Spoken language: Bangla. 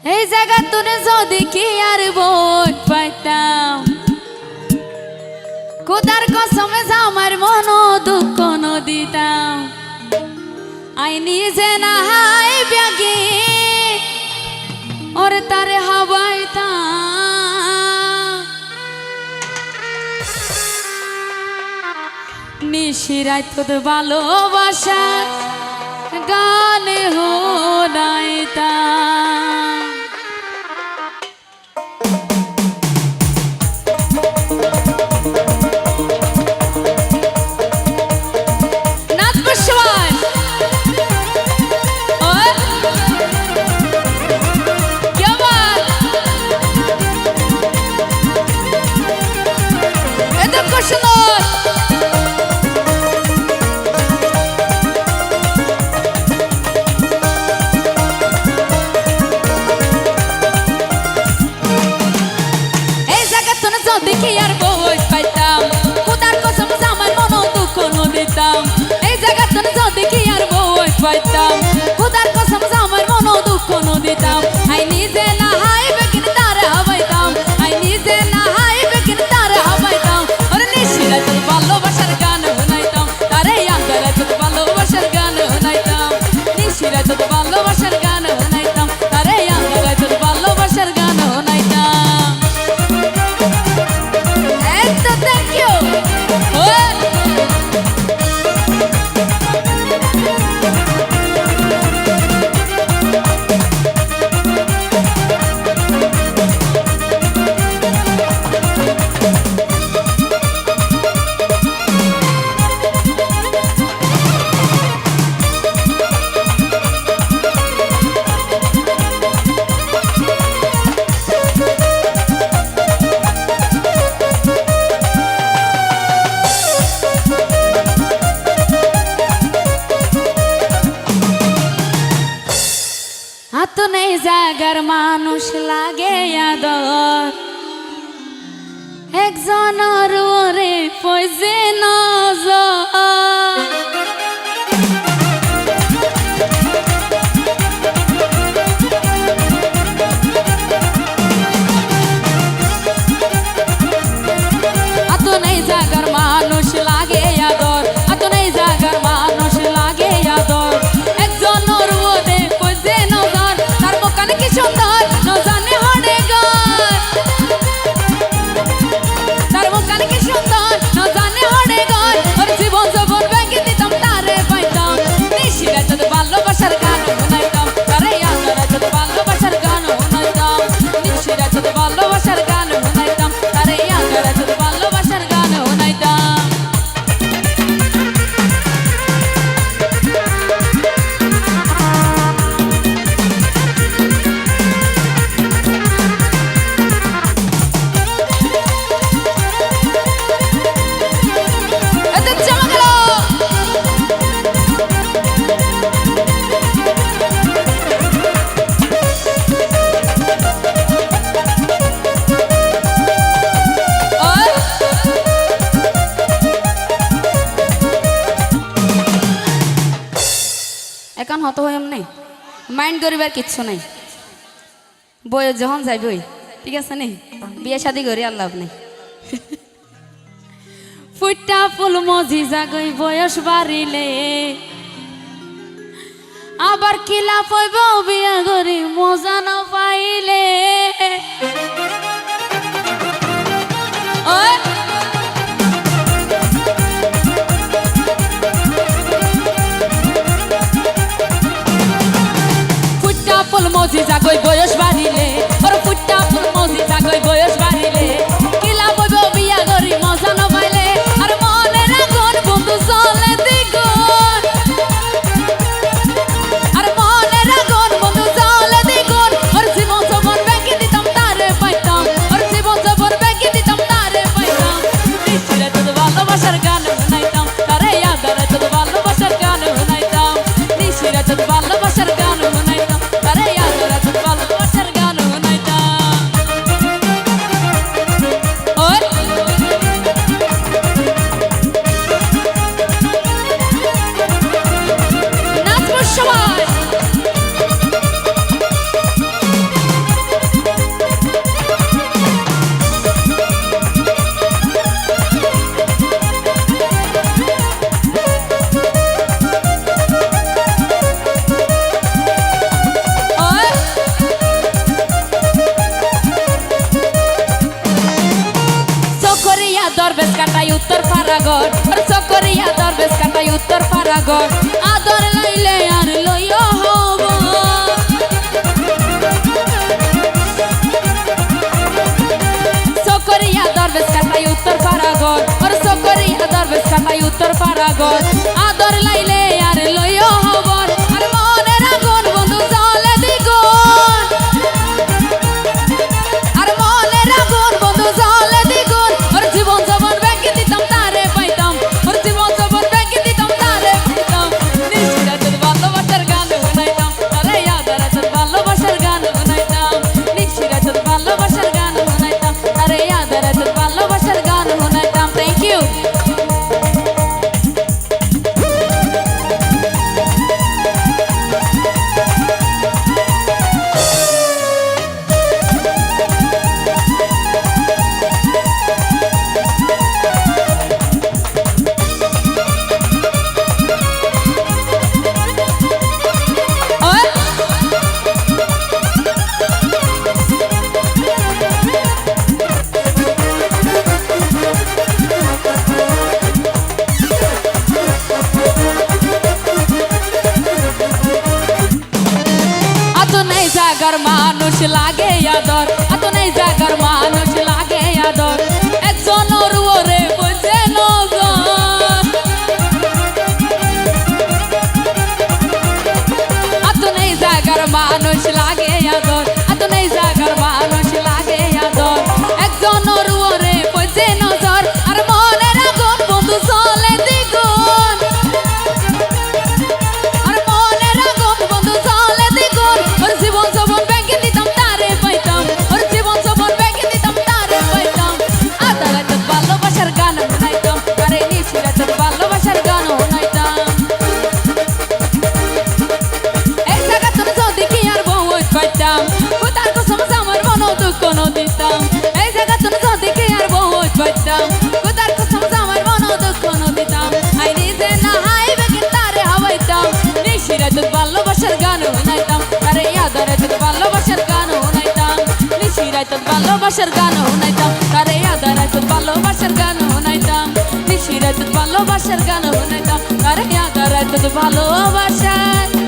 এই জায়গা তোরে যদি কি আর বই পাইতাম খোদার কসমে আমার মন দুঃখ দিতাম আই নিজে না হাই ব্যাগে ওরে তারে হাবাইতাম নিশিরাই তোর ভালোবাসা গানে হোনাইতাম দেখি আর বই পাইতাম খোদার কসম আমার মন দুঃখ দিতাম এই জায়গা তোর দেখি আর বই পাইতাম খোদার কসম আমার মন দুঃখ দিতাম আই নিজে না হাইবে কিন তার হাবাইতাম আই নিজে না হাইবে কিন তার হাবাইতাম ওরে নিশিরা তোর ভালোবাসার গান শোনাইতাম তারে আঙ্গারা তোর ভালোবাসার গান শোনাইতাম নিশিরা তোর ভালোবাসার গান শোনাইতাম তারে আঙ্গারা তোর ভালোবাসার গান শোনাইতাম Thank you. হাত নেই জাগার মানুষ লাগে আদর একজনের ওরে পয়সে নজর হাত নেই জাগার মানুষ লাগে আদর হাত নেই জাগার মানুষ লাগে আদর একজনের ওরে পয়সে নজর কি সুন্দর নজানে হড়ে গর তার মুখান কি সুন্দর নজানে হড়ে গর ওর জীবন জীবন ভেঙে দিতাম তারে পাইতাম নিশিরা তোর ভালোবাসার গান শোনাইতাম তারে আঙ্গারা তোর ভালোবাসার গান শোনাইতাম নিশিরা তোর ভালোবাসার গান শোনাইতাম তারে আঙ্গারা তোর ভালোবাসার গান শোনাইতাম এখন হত হয় এমনি মাইন্ড করিবার কিচ্ছু নাই বয়স যখন যাইবই ঠিক আছে নি বিয়ে শাদি করি আল্লাহ নেই ফুটা ফুল মজি জাগই বয়স বাড়িলে আবার কিলা পাইব বিয়া করি মজা না পাইলে ফুল মজি জাগই বয়স বাড়িলে ওর ফুটা ফুল মজি জাগই বয়স বাড়িলে কিলা বইব বিয়া করি মজা না পাইলে আর মনের আগুন বন্ধু চলে দ্বিগুণ আর মনের আগুন বন্ধু চলে দ্বিগুণ ওর জীবন জীবন ভেঙে দিতাম তারে পাইতাম ওর জীবন জীবন ভেঙে দিতাম তারে পাইতাম নিশিরা তোর ভালোবাসার গান শোনাইতাম তারে আঙ্গারা তোর ভালোবাসার গান শোনাইতাম নিশিরা তোর ভালোবাসার গান শোনাইতাম তারে আঙ্গারা তোর ভালোবাসার গান শোনাইতাম পারাগর আর সকরিয়া দরবেশ কাটাই উত্তর পারাগর আদর লাইলে আর লইয়া হব সকরিয়া দরবেশ কাটাই উত্তর পারাগর আর সকরিয়া দরবেশ কাটাই উত্তর পারাগর আদর লাইলে আর লইয়া হব আর মনের আগুন বন্ধু জ্বলে দ্বিগুণ আর মনের আগুন বন্ধু জ্বলে দ্বিগুণ ওর জীবন যখন ব্যাংকে দিতাম তারে পাইতাম ওর জীবন যখন ব্যাংকে দিতাম তারে পাইতাম নিশিরাতের ভালোবাসার গান শুনাইতাম আরে আদারে তোর ভালোবাসার গান শুনাইতাম নিশিরাতের ভালোবাসার গান শুনাইতাম আরে আদারে তোর ভালোবাসার গান শুনাইতাম থ্যাংক ইউ জাগার মানুষ লাগে আদর এত নেই জাগার মানুষ লাগে আদর একজন ওরে বুঝে নগর এত নেই জাগার মানুষ লাগে আদর এত নেই জাগার মানুষ লাগে আদর একজন ওরে বুঝে নজর আর মনের আগুন বন্ধু চলে দ্বিগুণ আর মনের আগুন বন্ধু চলে দ্বিগুণ ওর জীবন যখন ব্যাংকে দিতাম তারে পাইতাম ওর জীবন যখন ব্যাংকে দিতাম তারে পাইতাম আদালত ভালোবাসার গান শুনাইতাম আরে নিশিরাত ভালোবাসার গান শুনাইতাম এই জায়গা তোর যদি কি আর বউত পাইতাম কোথার কসম আমার মন দুঃখ দিতাম এই জায়গা তোর যদি কি আর বউত পাইতাম কোথার কসম আমার মন দুঃখ দিতাম আই নিজে না হাই ব্যাংকে তারে হাওয়াইতাম নিশিরাত ভালোবাসার গান শুনাইতাম আরে আদালত ভালোবাসার গান শুনাইতাম নিশিরাত ভালোবাসার গান শুনাইতাম আরে আদালত ভালোবাসার গান শুনাইতাম নিশিরাত ভালোবাসার গান শুনাইতাম আরে আদালত ভালোবাসার